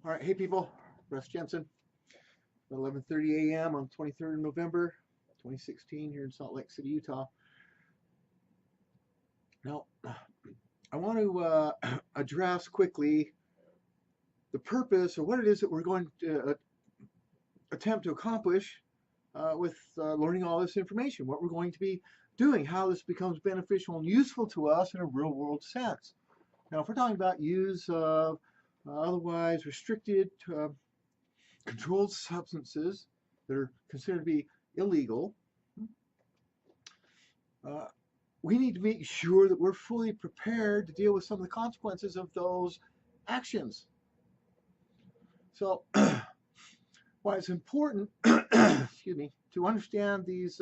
All right, hey people, Russ Jensen, 11:30 a.m. on 23rd of November, 2016 here in Salt Lake City, Utah. Now, I want to address quickly the purpose or what it is that we're going to attempt to accomplish with learning all this information, what we're going to be doing, how this becomes beneficial and useful to us in a real world sense. Now, if we're talking about use of otherwise restricted controlled substances that are considered to be illegal, uh, we need to make sure that we're fully prepared to deal with some of the consequences of those actions. So, why it's important, excuse me, to understand these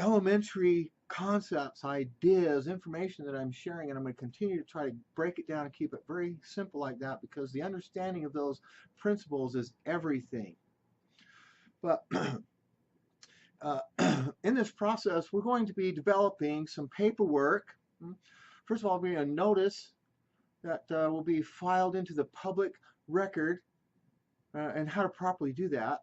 elementary concepts, ideas, information that I'm sharing, and I'm going to continue to try to break it down and keep it very simple like that, because the understanding of those principles is everything. But uh, in this process, we're going to be developing some paperwork. First of all, we're going to notice that will be filed into the public record and how to properly do that.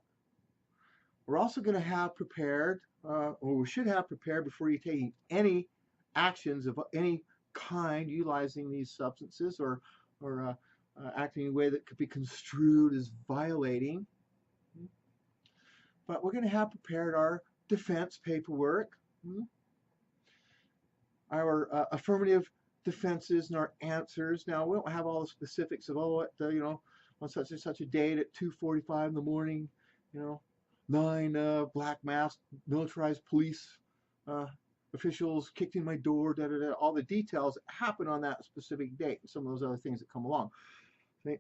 We're also going to have prepared, or we should have prepared before you're taking any actions of any kind utilizing these substances or acting in a way that could be construed as violating. But we're going to have prepared our defense paperwork, our affirmative defenses and our answers. Now, we don't have all the specifics of, on such and such a date at 2:45 in the morning, 9 black masked militarized police officials kicked in my door, all the details that happen on that specific date, and some of those other things that come along. Okay.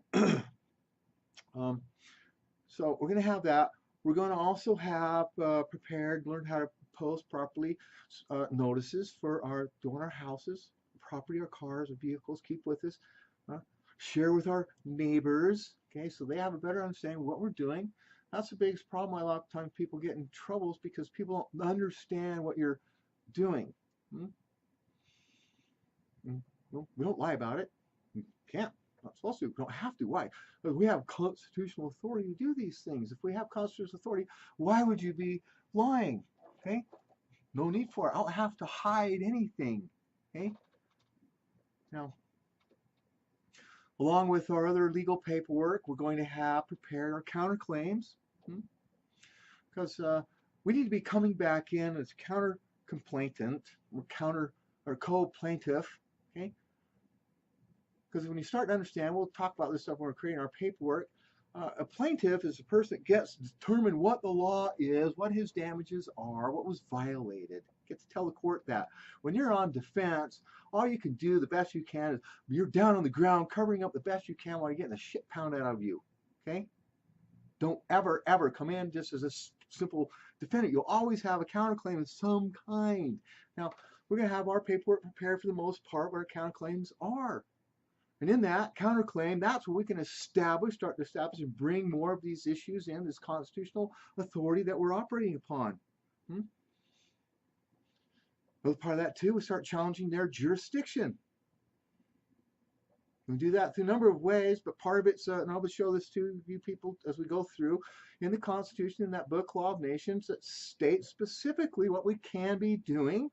So we're going to have that. We're going to also have prepared, learn how to post properly notices for our door, our houses, property, our cars, our vehicles. Keep with us. Share with our neighbors. Okay, so they have a better understanding of what we're doing. That's the biggest problem. A lot of times people get in troubles because people don't understand what you're doing. We don't lie about it. We can't. Not supposed to. We don't have to. Why? Because we have constitutional authority to do these things. If we have constitutional authority, why would you be lying? Okay? No need for it. I don't have to hide anything. Okay? Now, along with our other legal paperwork, we're going to have prepared our counterclaims, because we need to be coming back in as counter complainant or co-plaintiff. Okay? Because when you start to understand, we'll talk about this stuff when we're creating our paperwork. A plaintiff is a person that gets to determine what the law is, what his damages are, what was violated. Gets to tell the court that. When you're on defense, all you can do the best you can is you're down on the ground covering up the best you can while you're getting the shit pounded out of you. Okay? Don't ever, ever come in just as a simple defendant. You'll always have a counterclaim of some kind. Now, we're going to have our paperwork prepared for the most part what our counterclaims are. And in that counterclaim, that's where we can start to establish and bring more of these issues in, this constitutional authority that we're operating upon. Another part of that too, we start challenging their jurisdiction. We do that through a number of ways, but part of it's, and I'll show this to you people as we go through, in the Constitution, in that book, Law of Nations, that states specifically what we can be doing,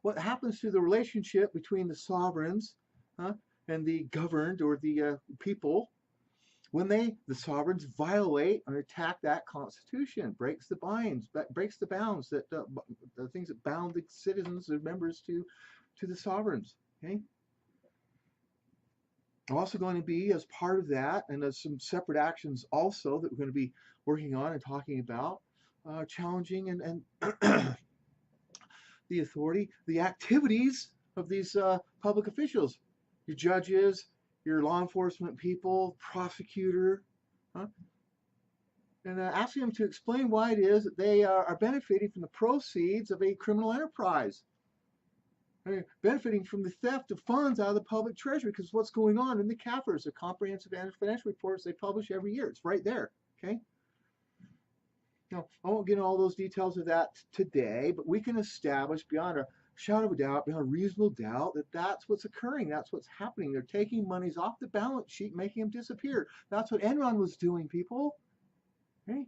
what happens to the relationship between the sovereigns and the governed or the people when the sovereigns violate or attack that Constitution, breaks the bounds that the things that bound the citizens or members to the sovereigns. Okay. I'm also going to be, as part of that, and as some separate actions also that we're going to be working on and talking about, challenging and the authority, the activities of these public officials, your judges, your law enforcement people, prosecutor, and asking them to explain why it is that they are benefiting from the proceeds of a criminal enterprise. They're benefiting from the theft of funds out of the public treasury, because what's going on in the CAFRs, the comprehensive financial reports they publish every year. It's right there. Okay. Now, I won't get into all those details of that today, but we can establish beyond shadow of a doubt, beyond reasonable doubt, that that's what's occurring. That's what's happening. They're taking monies off the balance sheet, making them disappear. That's what Enron was doing, people. Okay?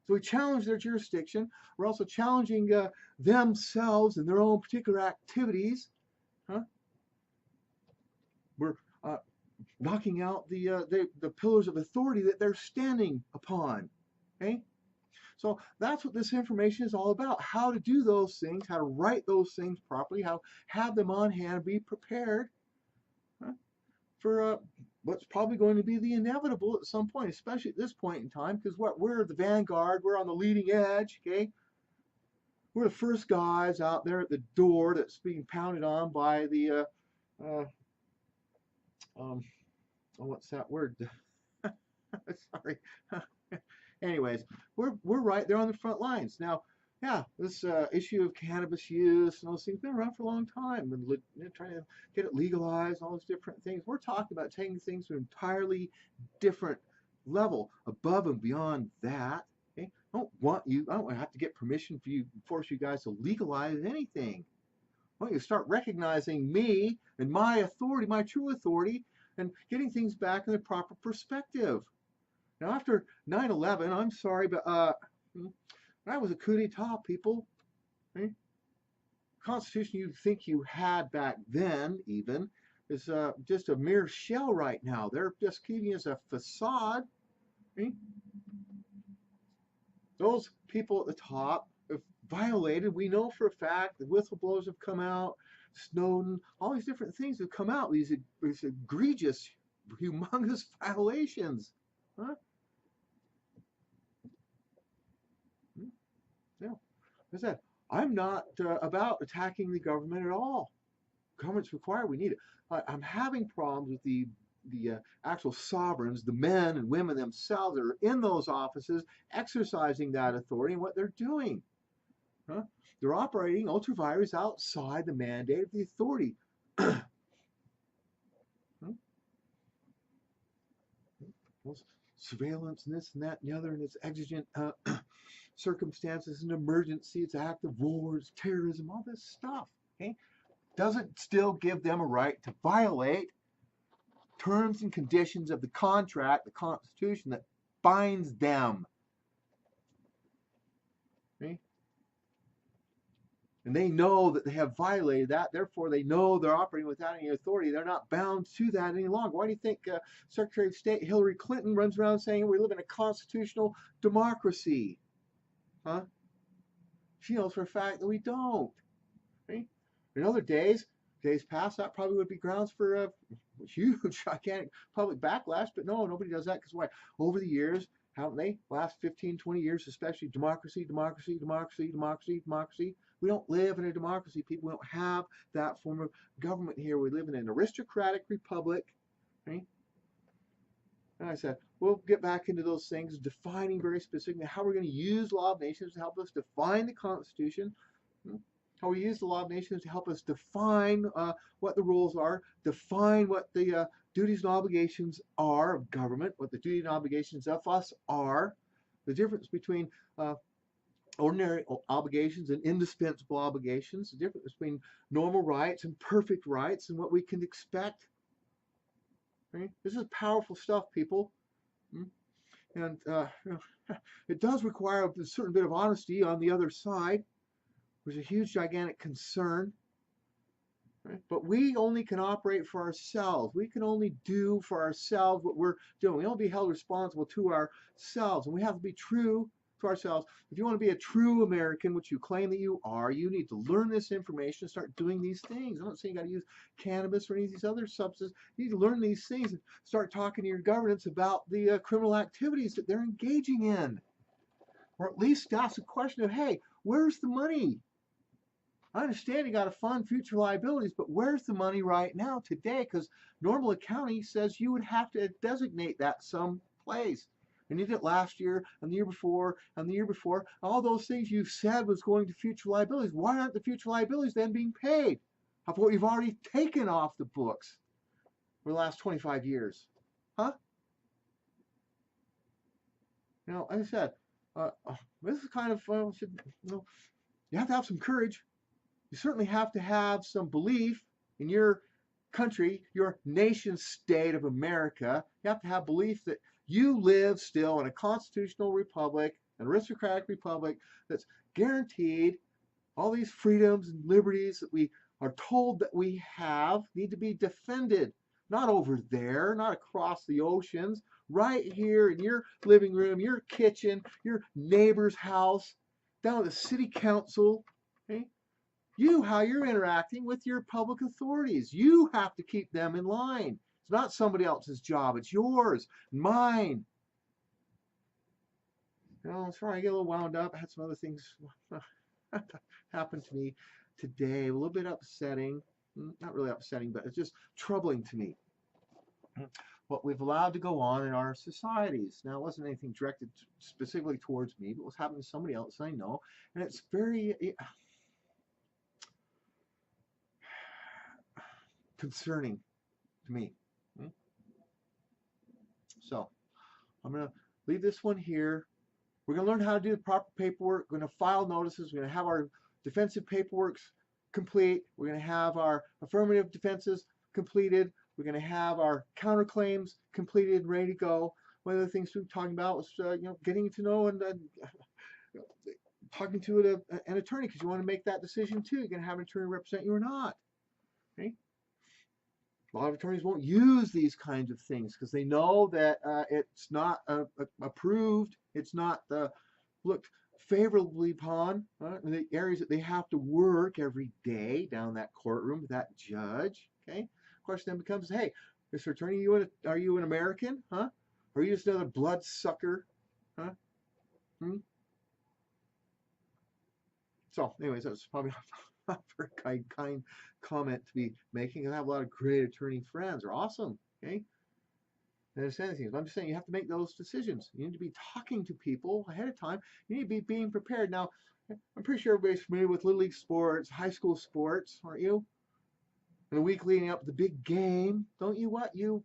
So we challenge their jurisdiction. We're also challenging themselves and their own particular activities. Huh? We're knocking out the pillars of authority that they're standing upon. Okay? So that's what this information is all about. How to do those things, how to write those things properly, how have them on hand, be prepared for what's probably going to be the inevitable at some point, especially at this point in time, because we're the vanguard, we're on the leading edge, okay? We're the first guys out there at the door that's being pounded on by the what's that word? Sorry. Anyways, we're right there on the front lines. Now, yeah, this issue of cannabis use and those things been around for a long time, and trying to get it legalized, all those different things. We're talking about taking things to an entirely different level, above and beyond that. Okay? I don't have to get permission for you, force you guys to legalize anything. I want you to start recognizing me and my authority, my true authority, and getting things back in the proper perspective. Now, after 9/11, I'm sorry, but that was a coup d'etat, people. Right? Constitution you think you had back then, even, is just a mere shell right now. They're just keeping us a facade. Right? Those people at the top have violated. We know for a fact the whistleblowers have come out, Snowden, all these different things have come out. These egregious, humongous violations. Huh? Yeah. I said, I'm not about attacking the government at all. Government's required. We need it. I'm having problems with the actual sovereigns, the men and women themselves that are in those offices, exercising that authority and what they're doing. Huh? They're operating ultra vires outside the mandate of the authority. Surveillance and this and that and the other, and it's exigent circumstances, an emergency, it's active war, it's terrorism, all this stuff. Okay, doesn't still give them a right to violate terms and conditions of the contract, the Constitution that binds them. Okay? And they know that they have violated that, therefore they know they're operating without any authority. They're not bound to that any longer. Why do you think Secretary of State Hillary Clinton runs around saying we live in a constitutional democracy? Huh? She knows for a fact that we don't. Okay? In other days past, that probably would be grounds for a huge, gigantic public backlash, but no, nobody does that, because why? Over the years, haven't they? Last 15, 20 years, especially, democracy, democracy, democracy, democracy, democracy. We don't live in a democracy, people. We don't have that form of government here. We live in an aristocratic republic. Right? And I said, we'll get back into those things, defining very specifically how we're going to use law of nations to help us define the Constitution. How we use the law of nations to help us define what the rules are, define what the duties and obligations are of government, what the duties and obligations of us are, the difference between ordinary obligations and indispensable obligations, the difference between normal rights and perfect rights, and what we can expect. Right? This is powerful stuff, people. And it does require a certain bit of honesty on the other side. There's a huge, gigantic concern. Right? But we only can operate for ourselves. We can only do for ourselves what we're doing. We don't be held responsible to ourselves. And we have to be true to ourselves. If you want to be a true American, which you claim that you are, you need to learn this information and start doing these things. I'm not saying you got to use cannabis or any of these other substances. You need to learn these things and start talking to your governments about the criminal activities that they're engaging in. Or at least ask the question of, hey, where's the money? I understand you got to fund future liabilities, but where's the money right now today? Because normal accounting says you would have to designate that someplace. And you did it last year, and the year before, and the year before. All those things you said was going to future liabilities. Why aren't the future liabilities then being paid of what you've already taken off the books for the last 25 years? Huh? You know, like I said, this is kind of, you have to have some courage. You certainly have to have some belief in your country, your nation state of America. You have to have belief that you live still in a constitutional republic, an aristocratic republic that's guaranteed all these freedoms and liberties that we are told that we have need to be defended. Not over there, not across the oceans, right here in your living room, your kitchen, your neighbor's house, down at the city council. Okay? How you're interacting with your public authorities. You have to keep them in line. It's not somebody else's job. It's yours, mine. Sorry, I get a little wound up. I had some other things happen to me today. A little bit upsetting. Not really upsetting, but it's just troubling to me. What we've allowed to go on in our societies. Now, it wasn't anything directed specifically towards me, but it was happening to somebody else I know. And it's very concerning to me. So, I'm going to leave this one here. We're going to learn how to do the proper paperwork. We're going to file notices. We're going to have our defensive paperwork complete. We're going to have our affirmative defenses completed. We're going to have our counterclaims completed and ready to go. One of the things we were talking about was getting to know and talking to an attorney, because you want to make that decision too. You're going to have an attorney represent you or not. Okay? A lot of attorneys won't use these kinds of things because they know that it's not approved. It's not looked favorably upon in the areas that they have to work every day down that courtroom with that judge. Okay, the question then becomes, hey, Mr. Attorney, are you an American? Huh? Or are you just another bloodsucker? Huh? So, anyways, that's probably not a very kind comment to be making. I have a lot of great attorney friends. They're awesome. Okay. They understand things. But I'm just saying you have to make those decisions. You need to be talking to people ahead of time. You need to be being prepared. Now, I'm pretty sure everybody's familiar with Little League sports, high school sports, aren't you? And the week leading up to the big game, don't you what? You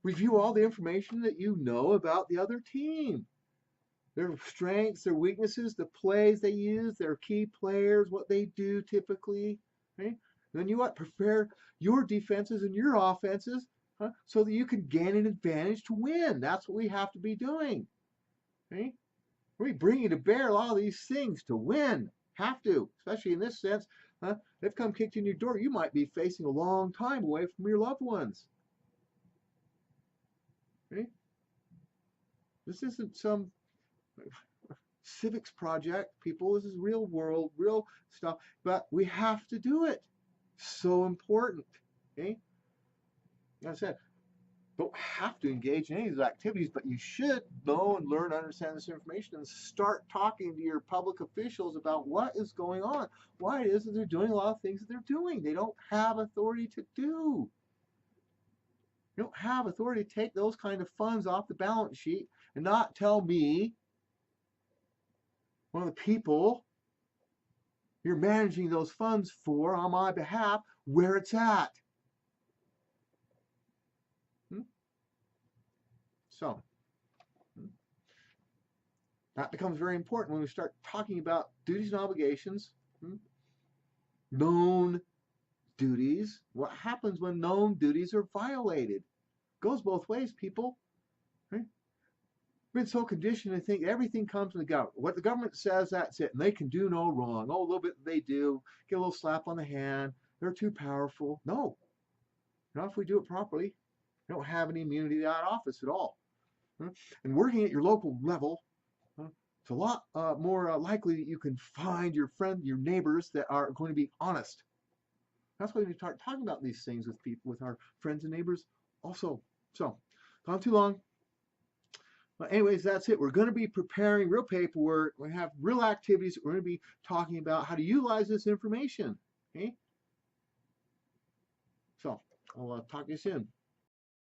review all the information that you know about the other team. Their strengths, their weaknesses, the plays they use, their key players, what they do typically. Okay? Then you what? Prepare your defenses and your offenses so that you can gain an advantage to win. That's what we have to be doing. Okay? We're bringing to bear a lot of these things to win. Have to, especially in this sense. They've come kicked in your door. You might be facing a long time away from your loved ones. Okay? This isn't some civics project, people. This is real world, real stuff, but we have to do it. So important. Okay, like I said, don't have to engage in any of these activities, but you should know and learn, understand this information, and start talking to your public officials about what is going on, why it is that they're doing a lot of things that they're doing. They don't have authority to do. You don't have authority to take those kind of funds off the balance sheet and not tell me, one of the people you're managing those funds for on my behalf, where it's at. So that becomes very important when we start talking about duties and obligations, known duties. What happens when known duties are violated? Goes both ways, people. Right? We've been so conditioned to think everything comes from the government. What the government says, that's it, and they can do no wrong. Oh, a little bit they do, get a little slap on the hand. They're too powerful. No, not if we do it properly. We don't have any immunity to that office at all. And working at your local level, it's a lot more likely that you can find your friend, your neighbors that are going to be honest. That's why we start talking about these things with people, with our friends and neighbors also. So, gone too long. But anyways, that's it. We're going to be preparing real paperwork. We have real activities. We're going to be talking about how to utilize this information. Okay? So, I'll talk to you soon.